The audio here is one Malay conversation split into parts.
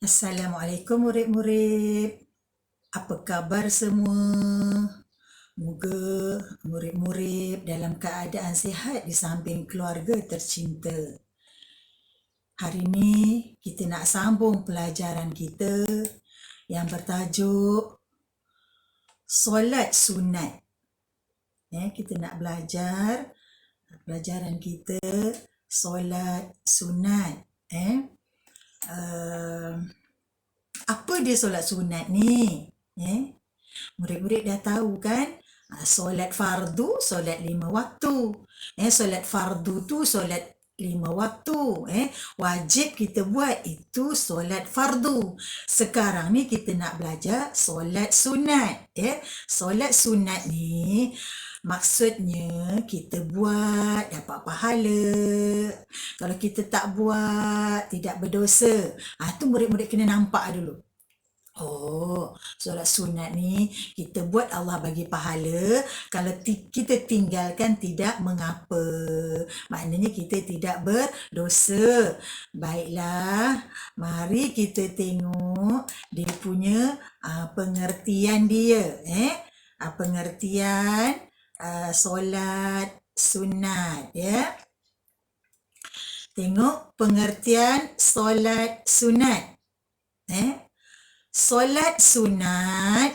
Assalamualaikum murid-murid. Apa khabar semua? Moga murid-murid dalam keadaan sihat di samping keluarga tercinta. Hari ini kita nak sambung pelajaran kita yang bertajuk solat sunat. Kita nak belajar pelajaran kita solat sunat. Apa dia solat sunat ni? Murid-murid dah tahu kan? Solat fardu, solat 5 waktu. Solat fardu tu solat 5 waktu. Wajib kita buat itu solat fardu. Sekarang ni kita nak belajar solat sunat. Solat sunat ni maksudnya kita buat dapat pahala. Kalau kita tak buat tidak berdosa. Tu murid-murid kena nampak dulu. Solat sunat ni kita buat Allah bagi pahala. Kalau kita tinggalkan tidak mengapa. Maknanya kita tidak berdosa. Baiklah, mari kita tengok dia punya pengertian dia. Pengertian solat sunat. Tengok pengertian solat sunat. Solat sunat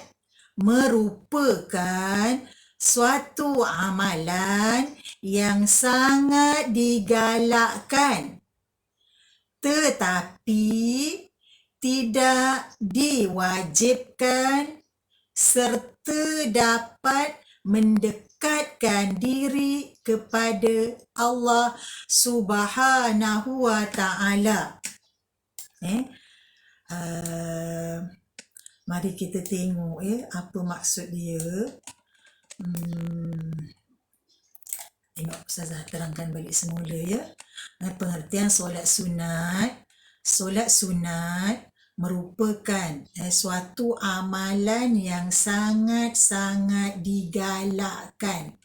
merupakan suatu amalan yang sangat digalakkan, tetapi tidak diwajibkan serta dapat mendekatkan diri kepada Allah Subhanahu wa Ta'ala. Mari kita tengok apa maksud dia. Tengok Ustazah terangkan balik semula pengertian solat sunat. Solat sunat merupakan suatu amalan yang sangat-sangat digalakkan.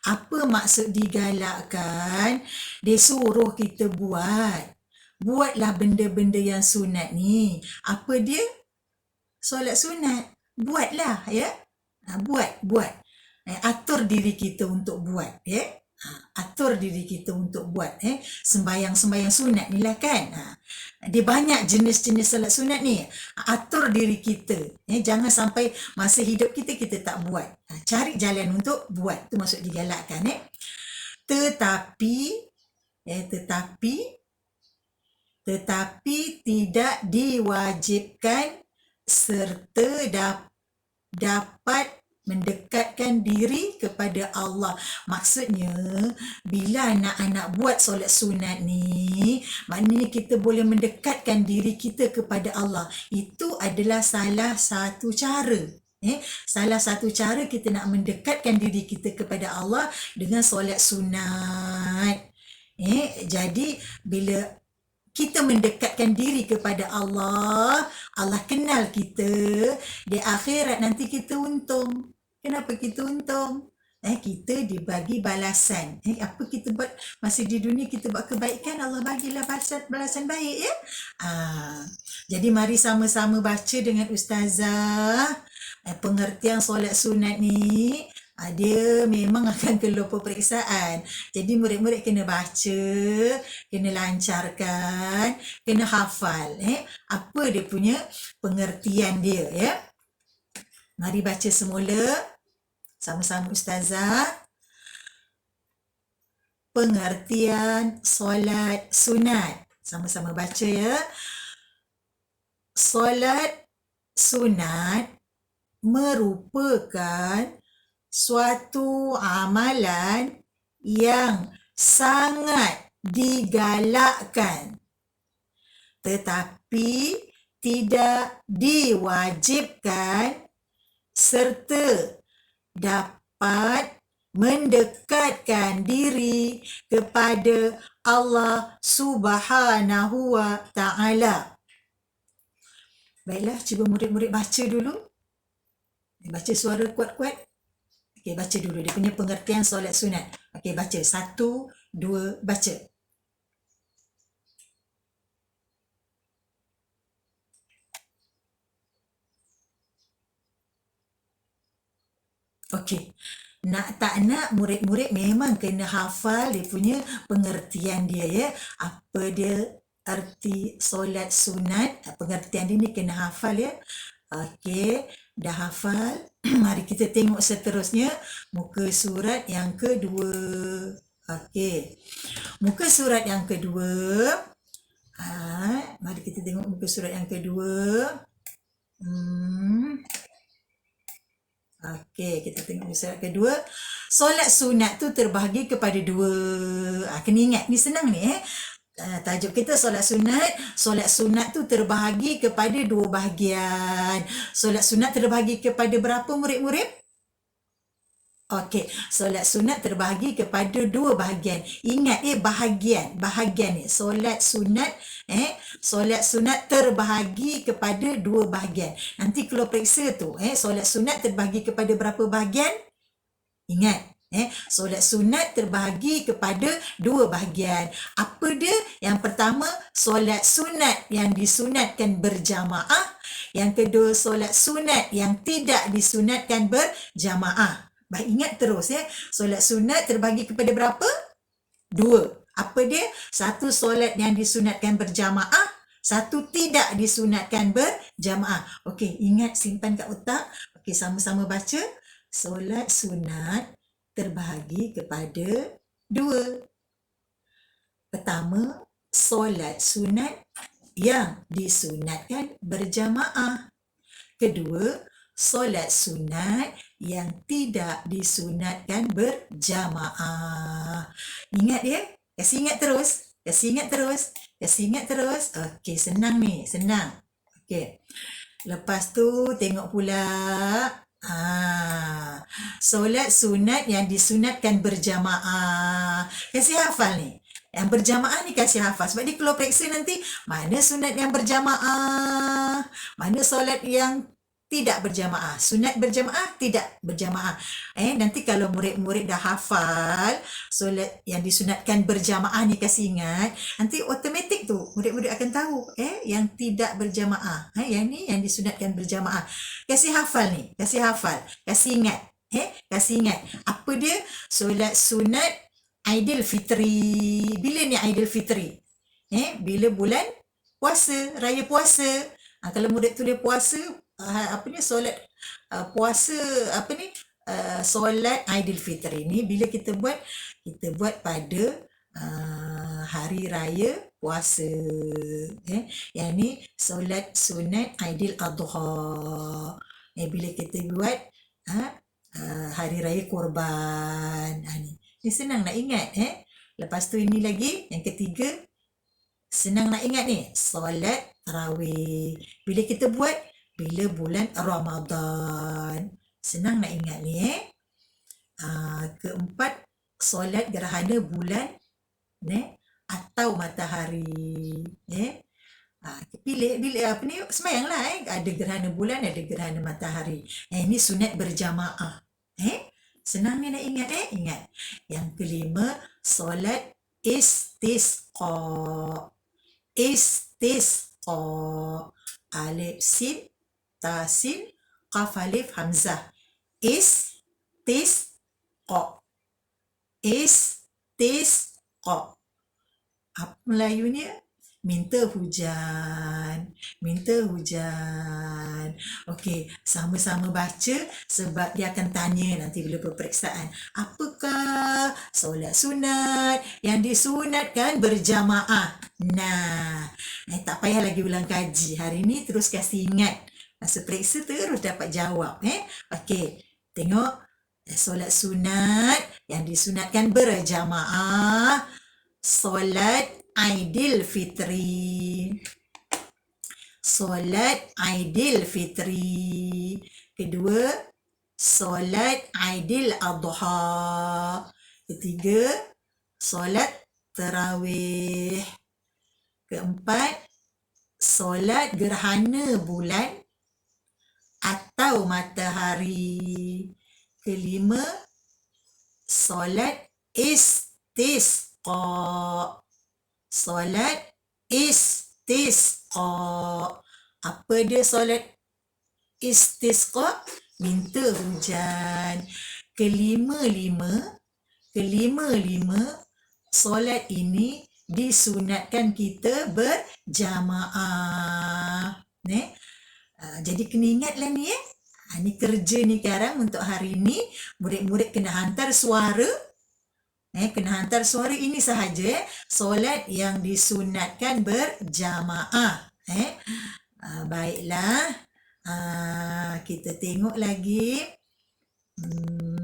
Apa maksud digalakkan? Dia suruh kita buat. Buatlah benda-benda yang sunat ni. Apa dia? Solat sunat. Buatlah, buat. Atur diri kita untuk buat, atur diri kita untuk buat. Sembayang-sembayang sunat ni lah kan. Dia banyak jenis-jenis solat sunat ni. Atur diri kita. Jangan sampai masa hidup kita tak buat. Cari jalan untuk buat. Tu maksud digalakkan. Tetapi tidak diwajibkan serta dapat mendekatkan diri kepada Allah. Maksudnya, bila anak-anak buat solat sunat ni, maknanya kita boleh mendekatkan diri kita kepada Allah. Itu adalah salah satu cara. Salah satu cara kita nak mendekatkan diri kita kepada Allah dengan solat sunat. Jadi, bila kita mendekatkan diri kepada Allah, Allah kenal kita, di akhirat nanti kita untung. Kenapa kita untung? Kita dibagi balasan. Apa kita buat masa di dunia, kita buat kebaikan, Allah bagilah balasan baik. Jadi mari sama-sama baca dengan Ustazah pengertian solat sunat ni. Dia memang akan keluar peperiksaan. Jadi murid-murid kena baca, kena lancarkan, kena hafal. Apa dia punya pengertian dia. Mari baca semula. Sama-sama Ustazah. Pengertian solat sunat. Sama-sama baca Solat sunat merupakan suatu amalan yang sangat digalakkan, tetapi tidak diwajibkan serta dapat mendekatkan diri kepada Allah Subhanahu wa Ta'ala. Baiklah, cuba murid-murid baca dulu. Baca suara kuat-kuat. Okey, baca dulu dia punya pengertian solat sunat. Okey, baca. 1, 2, baca. Okey. Nak tak nak murid-murid memang kena hafal dia punya pengertian dia ya. Apa dia erti solat sunat, pengertian dia ni kena hafal ya. Okey, dah hafal. Mari kita tengok seterusnya muka surat yang kedua. Okey. Muka surat yang kedua. Mari kita tengok muka surat yang kedua. Okey, kita tengok surat kedua. Solat sunat tu terbahagi kepada dua. Kena ingat, ni senang ni tajuk kita solat sunat. Solat sunat tu terbahagi kepada dua bahagian. Solat sunat terbahagi kepada berapa murid-murid? Okey, solat sunat terbahagi kepada dua bahagian. Ingat bahagian ni. Solat sunat terbahagi kepada dua bahagian. Nanti kalau periksa tu, solat sunat terbahagi kepada berapa bahagian? Ingat, solat sunat terbahagi kepada dua bahagian. Apa dia? Yang pertama, solat sunat yang disunatkan berjamaah. Yang kedua, solat sunat yang tidak disunatkan berjamaah. Baik, ingat terus solat sunat terbahagi kepada berapa? Dua. Apa dia? Satu solat yang disunatkan berjamaah, satu tidak disunatkan berjamaah. Okey, ingat, simpan kat otak. Okey, sama-sama baca. Solat sunat terbahagi kepada dua. Pertama, solat sunat yang disunatkan berjamaah. Kedua, solat sunat yang tidak disunatkan berjamaah. Ingat ya? Kasih ingat terus. Okey, senang ni, senang. Okey. Lepas tu tengok pula solat sunat yang disunatkan berjamaah. Kasih hafal ni. Yang berjamaah ni kasih hafal. Sebab dia kalau periksa nanti, mana sunat yang berjamaah, mana solat yang tidak berjamaah. Sunat berjamaah, tidak berjamaah. Nanti kalau murid-murid dah hafal solat yang disunatkan berjamaah ni, kasih ingat, nanti automatik tu murid-murid akan tahu yang tidak berjamaah. Yang ni yang disunatkan berjamaah. Kasih hafal ni, kasih ingat. Kasih ingat. Apa dia? Solat sunat Aidilfitri. Bila ni Aidilfitri? Bila bulan puasa, raya puasa. Kalau murid tulis puasa, solat puasa solat Aidilfitri ni bila kita buat pada hari raya puasa. Yang ni solat sunat Aidil Adha. Bila kita buat hari raya korban. Ni senang nak ingat. Lepas tu ini lagi yang ketiga, senang nak ingat ni, solat tarawih. Bila kita buat bila bulan Ramadan. Senang nak ingat ni Keempat, solat gerhana bulan atau matahari. Pilih semayanglah ada gerhana bulan, ada gerhana matahari. Ini sunat berjamaah. Senang ni nak ingat ingat. Yang kelima, solat istisqa. Alif sin ta sin qaf alif hamzah. Istisqa. Apa Melayunya? Minta hujan. Okey, sama-sama baca sebab dia akan tanya nanti bila peperiksaan. Apakah solat sunat yang disunatkan berjamaah? Tak payah lagi ulang kaji. Hari ni terus kasih ingat. Masa periksa terus dapat jawab. Okey, tengok. Solat sunat yang disunatkan berjamaah. Solat Aidilfitri. Kedua, solat Aidil Adha. Ketiga, solat tarawih. Keempat, solat gerhana bulan atau matahari. Kelima, solat istisqa. Apa dia solat istisqa? minta hujan. Kelima-lima, solat ini disunatkan kita berjamaah. Jadi kena ingatlah ni ni kerja ni sekarang untuk hari ni murid-murid kena hantar suara. Kena hantar suara ini sahaja solat yang disunatkan berjamaah. Baiklah. Kita tengok lagi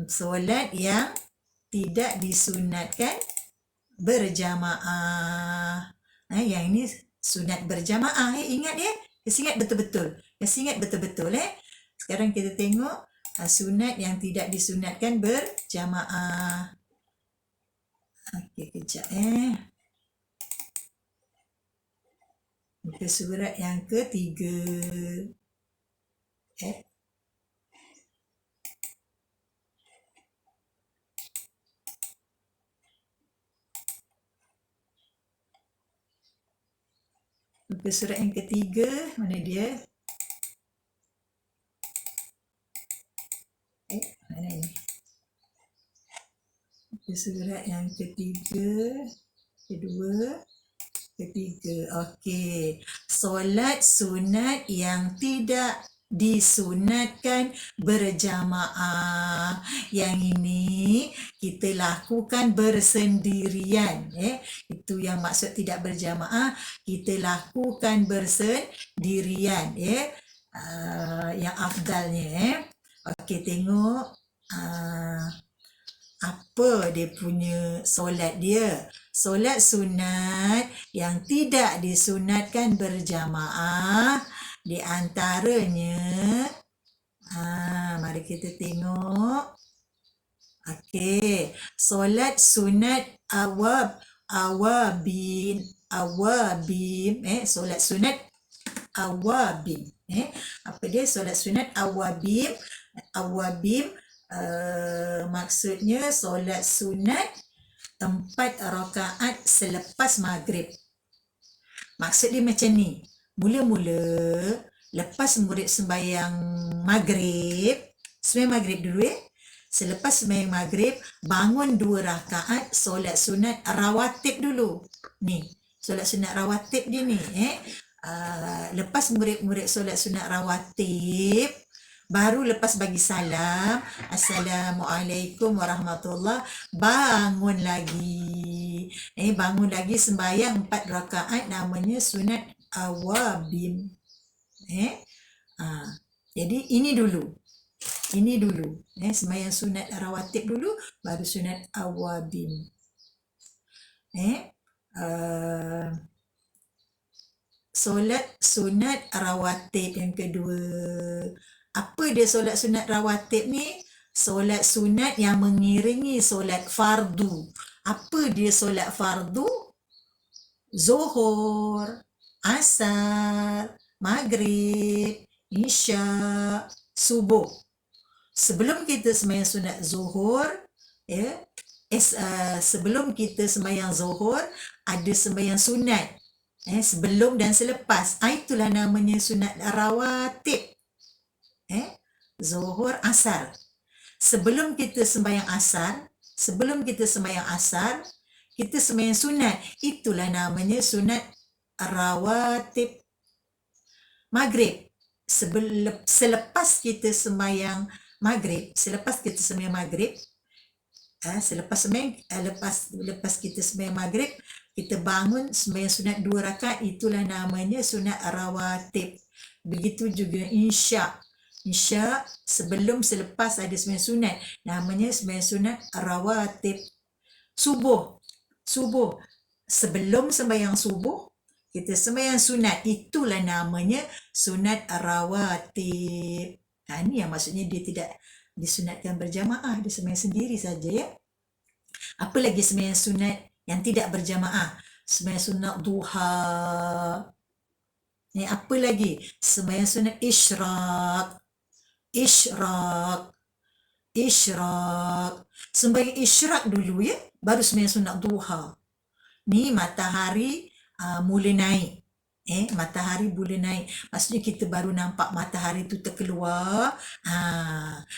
solat yang tidak disunatkan berjamaah. Yang ini sunat berjamaah. Ingat ya. Ingat betul-betul. Ingat betul-betul. Sekarang kita tengok sunat yang tidak disunatkan berjamaah. Okey, kejap Muka surat yang ketiga. Muka surat yang ketiga, mana dia? Mana ni? Muka surat yang ketiga, kedua, ketiga. Okey. Solat sunat yang tidak disunatkan berjamaah. Yang ini kita lakukan bersendirian. Itu yang maksud tidak berjamaah. Kita lakukan bersendirian. Yang afdalnya. Okey, tengok. Apa dia punya solat dia? Solat sunat yang tidak disunatkan berjamaah di antaranya, mari kita tengok. Okey, solat sunat awabin, solat sunat awabin. Apa dia solat sunat awabin? Maksudnya solat sunat 4 rakaat selepas maghrib. Maksud dia macam ni. Mula-mula lepas murid sembahyang maghrib dulu Selepas sembahyang maghrib, bangun 2 rakaat solat sunat rawatib dulu. Ni, solat sunat rawatib dia ni. Lepas murid-murid solat sunat rawatib, baru lepas bagi salam, Assalamualaikum warahmatullahi, bangun lagi. Bangun lagi sembahyang 4 rakaat namanya sunat awabim. Jadi ini dulu. Sembahyang sunat rawatib dulu, baru sunat awabim. Solat sunat rawatib yang kedua. Apa dia solat sunat rawatib ni? Solat sunat yang mengiringi solat fardu. Apa dia solat fardu? Zuhur, asar, maghrib, isya, subuh. Sebelum kita sembahyang sunat zuhur, sebelum kita sembahyang zuhur, ada sembahyang sunat. Sebelum dan selepas. Itulah namanya sunat rawatib. Zuhur, asar. Sebelum kita sembahyang asar, kita sembahyang sunat. Itulah namanya sunat rawatib. Maghrib. Selepas kita sembahyang maghrib, lepas kita sembahyang maghrib, kita bangun sembahyang sunat 2 rakaat, itulah namanya sunat rawatib. Begitu juga isya. Isya selepas ada sembahyang sunat, namanya sembahyang sunat rawatib. Subuh. Sebelum sembahyang subuh, kita sembahyang sunat, itulah namanya sunat rawatib. Ini yang maksudnya dia tidak disunatkan berjamaah, dia sembahyang sendiri saja ya. Apa lagi sembahyang sunat yang tidak berjamaah? Sembahyang sunat duha. Apa lagi? Sembahyang sunat isyraq. Sembahyang isyraq dulu ya, baru sembahyang sunat duha. Ni matahari mula naik. Matahari mula naik. Maksudnya kita baru nampak matahari tu terkeluar.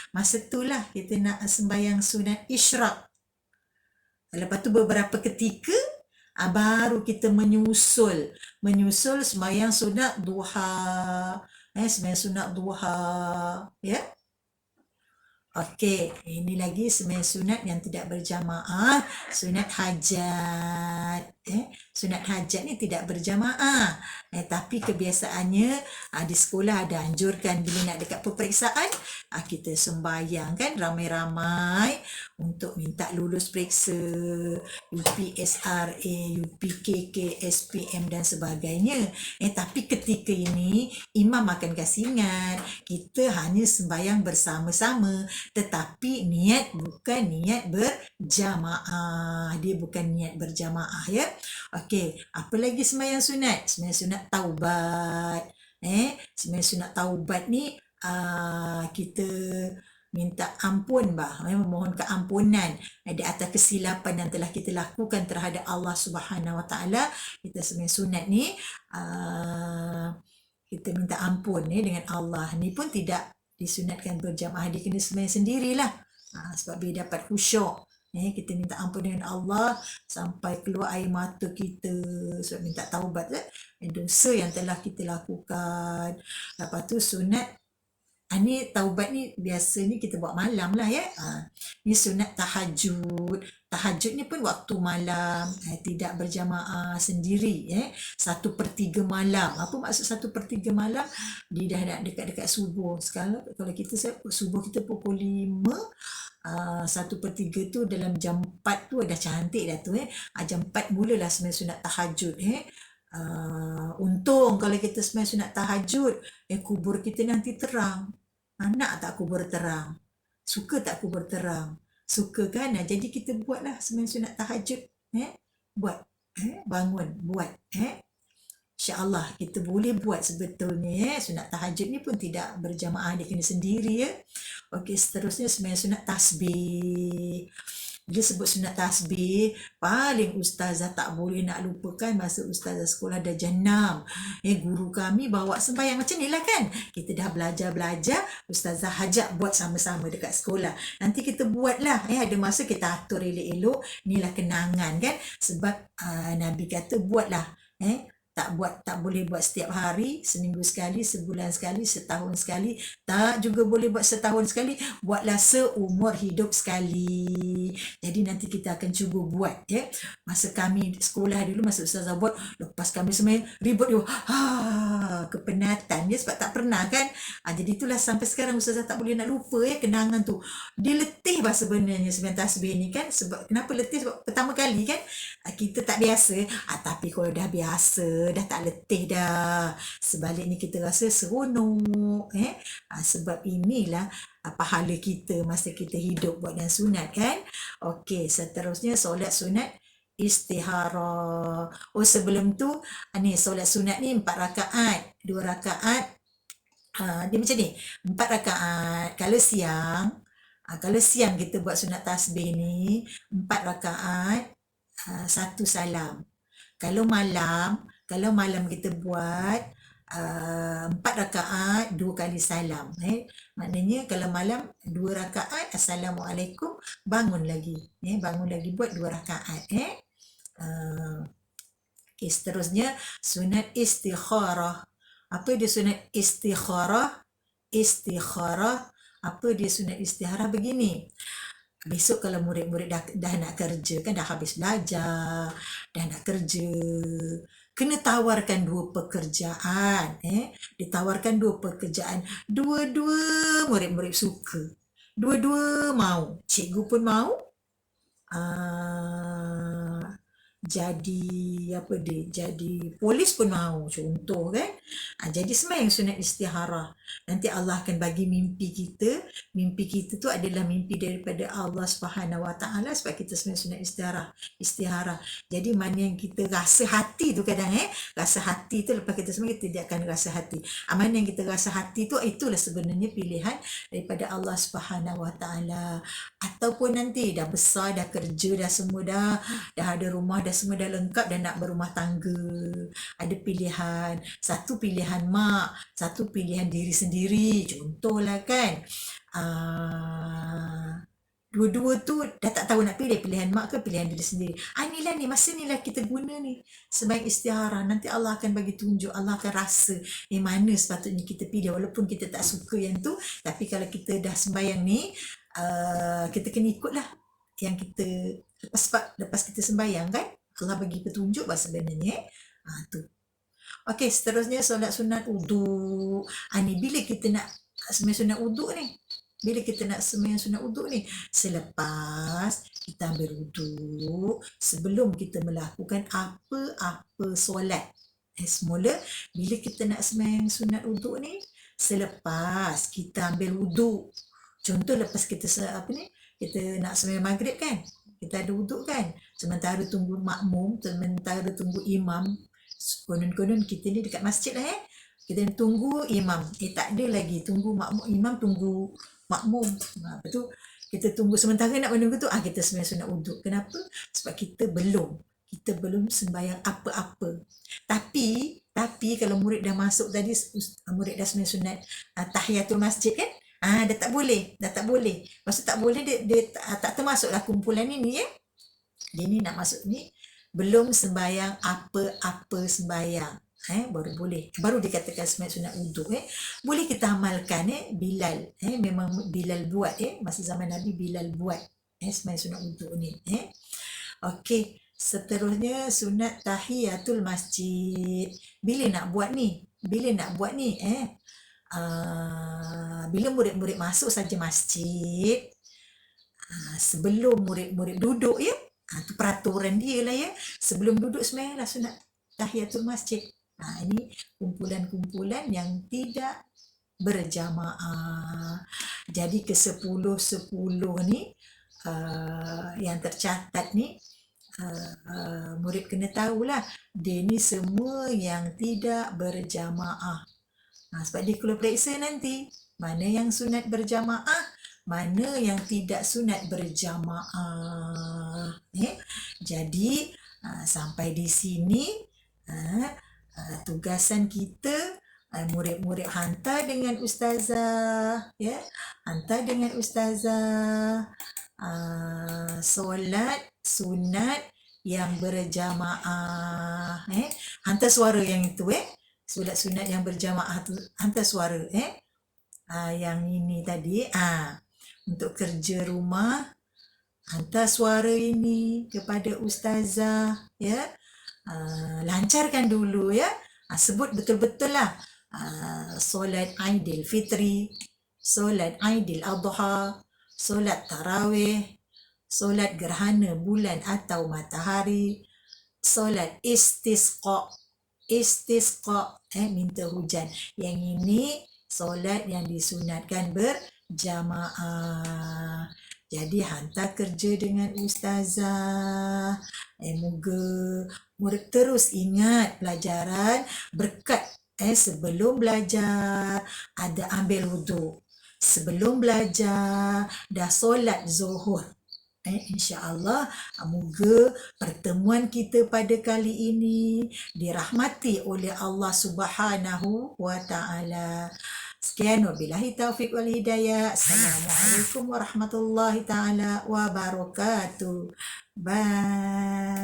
Masa itulah kita nak sembahyang sunat isyraq. Lepas tu beberapa ketika baru kita menyusul sembahyang sunat duha. Sembahyang sunat duha. Ya. Okey, ini lagi sembahyang sunat yang tidak berjamaah, sunat hajat. Sunat hajat ni tidak berjamaah. Tapi kebiasaannya di sekolah ada anjurkan bila nak dekat peperiksaan, kita sembahyang kan ramai-ramai untuk minta lulus periksa UPSRA, UPKK, SPM dan sebagainya. Tapi ketika ini imam akan kasih ingat kita hanya sembahyang bersama-sama, tetapi niat bukan niat berjamaah. Dia bukan niat berjamaah, ya. Okey, apa lagi sembahyang sunat? Sembahyang sunat taubat. Sembahyang sunat taubat ni kita minta ampun memohon keampunan di atas kesilapan yang telah kita lakukan terhadap Allah Subhanahu Wa Taala. Kita sembahyang sunat ni kita minta ampun dengan Allah. Ni pun tidak disunatkan berjamaah, dia kena sembahyang sendirilah. Sebab dia dapat khusyuk. Kita minta ampun dengan Allah sampai keluar air mata kita sebab minta taubat dosa yang telah kita lakukan. Lepas tu sunat ni taubat ni biasanya kita buat malam lah, ya. Ni sunat tahajud. Tahajud ni pun waktu malam, tidak berjamaah, sendiri. 1/3 malam. Apa maksud 1/3 malam? Dia dah nak dekat-dekat subuh. Sekarang kalau kita subuh kita pukul 5, 1/3 tu dalam jam 4 tu dah cantik dah tu. Jam 4 mulalah sembahyang sunat tahajud. Untung kalau kita sembahyang sunat tahajud, kubur kita nanti terang. Nak tak kubur terang? Suka tak kubur terang? Suka kan? Jadi kita buatlah sembahyang sunat tahajud. Buat. Bangun. Buat. InsyaAllah kita boleh buat sebetulnya. Sunat tahajud ni pun tidak berjamaah, dia kena sendiri, ya. Okey, seterusnya sembahyang sunat tasbih. Dia sebut sunat tasbih, paling ustazah tak boleh nak lupakan masa ustazah sekolah darjah 6. Guru kami bawa sembahyang macam ni lah kan. Kita dah belajar-belajar, ustazah ajak buat sama-sama dekat sekolah. Nanti kita buat lah. Ada masa kita atur elok-elok, inilah kenangan kan. Sebab Nabi kata buatlah. Tak boleh buat setiap hari, seminggu sekali, sebulan sekali, setahun sekali. Tak juga boleh buat setahun sekali. Buatlah seumur hidup sekali. Jadi nanti kita akan cuba buat. Masa kami sekolah dulu, masa ustazah buat, lepas kami sembahyang ribut dia. Kepenatan dia sebab tak pernah kan. Jadi itulah sampai sekarang ustazah tak boleh nak lupa kenangan tu. Dia letih sebenarnya sembahyang tasbih ni kan. Sebab kenapa letih? Sebab pertama kali kan kita tak biasa. Tapi kalau dah biasa, dah tak letih dah. Sebaliknya kita rasa seronok. Sebab inilah pahala kita masa kita hidup buat yang sunat kan. Okey, seterusnya solat sunat istihara. Sebelum tu solat sunat ni 4 rakaat. 2 rakaat. Dia macam ni. 4 rakaat. Kalau siang kita buat sunat tasbih ni 4 rakaat, 1 salam. Kalau malam kita buat 4 rakaat 2 kali salam. Maknanya kalau malam 2 rakaat Assalamualaikum, bangun lagi buat 2 rakaat. Seterusnya sunat istikharah. Apa dia sunat istikharah? Apa dia sunat istikharah? Begini. Besok kalau murid-murid dah nak kerja kan, dah habis belajar, dah nak kerja, kena tawarkan 2 pekerjaan. Ditawarkan 2 pekerjaan. Dua-dua murid-murid suka. Dua-dua mau. Cikgu pun mau. Jadi polis pun mau, contoh kan. Jadi sembahyang sunat istikharah. Nanti Allah akan bagi mimpi kita tu adalah mimpi daripada Allah Subhanahu Wa Taala sebab kita sembahyang sunat istikharah. Jadi mana yang kita rasa hati tu kadang rasa hati tu lepas kita sembahyang kita tidak akan rasa hati. Mana yang kita rasa hati tu itulah sebenarnya pilihan daripada Allah Subhanahu Wa Taala. Ataupun nanti dah besar, dah kerja, dah semua dah ada rumah, dah semua dah lengkap dan nak berumah tangga, ada pilihan, satu pilihan mak, satu pilihan diri sendiri, contohlah kan. Dua-dua tu dah tak tahu nak pilih pilihan mak ke pilihan diri sendiri. Inilah ni, masa ni lah kita guna ni sebagai istiharah. Nanti Allah akan bagi tunjuk, Allah akan rasa mana sepatutnya kita pilih. Walaupun kita tak suka yang tu, tapi kalau kita dah sembahyang ni, kita kena ikutlah yang kita lepas kita sembahyang kan. Allah bagi petunjuk bahasa sebenarnya. Tu. Okey, seterusnya solat sunat uduk. Ni bila kita nak sembahyang sunat uduk ni? Bila kita nak sembahyang sunat uduk ni? Selepas kita ambil uduk, sebelum kita melakukan apa-apa solat. Semula, bila kita nak sembahyang sunat uduk ni, selepas kita ambil uduk. Contoh lepas kita kita nak sembahyang maghrib kan? Kita ada uduk kan? Sementara tunggu makmum, sementara tunggu imam, konon-konon kita ni dekat masjid lah kita tunggu imam. Tak ada lagi tunggu makmum, imam tunggu makmum. Lepas tu kita tunggu, sementara nak menunggu tu kita sembahyang sunat uduk. Kenapa? Sebab kita belum sembahyang apa-apa. Tapi kalau murid dah masuk tadi, murid dah sembahyang sunat tahiyatul masjid kan, dah tak boleh. Maksud tak boleh, dia tak termasuklah kumpulan ini ya. Dia ni nak masuk ni belum sembahyang apa-apa sembahyang. Baru boleh. Baru dikatakan sembahyang sunat uduk. Boleh kita amalkan Bilal. Memang Bilal buat masa zaman Nabi Bilal buat sembahyang sunat uduk ni. Okey, seterusnya sunat tahiyatul masjid. Bila nak buat ni? Bila murid-murid masuk saja masjid, sebelum murid-murid duduk ya. Tu peraturan dia lah ya. Sebelum duduk sembahyanglah sunat tahiyatul masjid. Ini kumpulan-kumpulan yang tidak berjamaah. Jadi ke 10-10 ni yang tercatat ni, murid kena tahulah dia ni semua yang tidak berjamaah. Sebab dia keluar periksa nanti mana yang sunat berjamaah, mana yang tidak sunat berjamaah. Jadi sampai di sini tugasan kita, murid-murid hantar dengan ustazah ya, solat sunat yang berjamaah. Hantar suara yang itu solat sunat yang berjamaah tu, hantar suara yang ini tadi. Untuk kerja rumah, hantar suara ini kepada ustazah ya. Lancarkan dulu ya. Sebut betul-betul lah. Solat Aidil Fitri, solat Aidil Adha, solat Tarawih, solat gerhana bulan atau matahari, solat istisqa, minta hujan. Yang ini solat yang disunatkan berjamaah. Jadi hantar kerja dengan ustazah. Moga murid terus ingat pelajaran berkat. Sebelum belajar ada ambil wuduk. Sebelum belajar dah solat zuhur. InsyaAllah, moga pertemuan kita pada kali ini dirahmati oleh Allah Subhanahu wa Ta'ala. Sekian, wabillahi taufiq wal hidayah. Assalamualaikum warahmatullahi ta'ala wabarakatuh. Bye.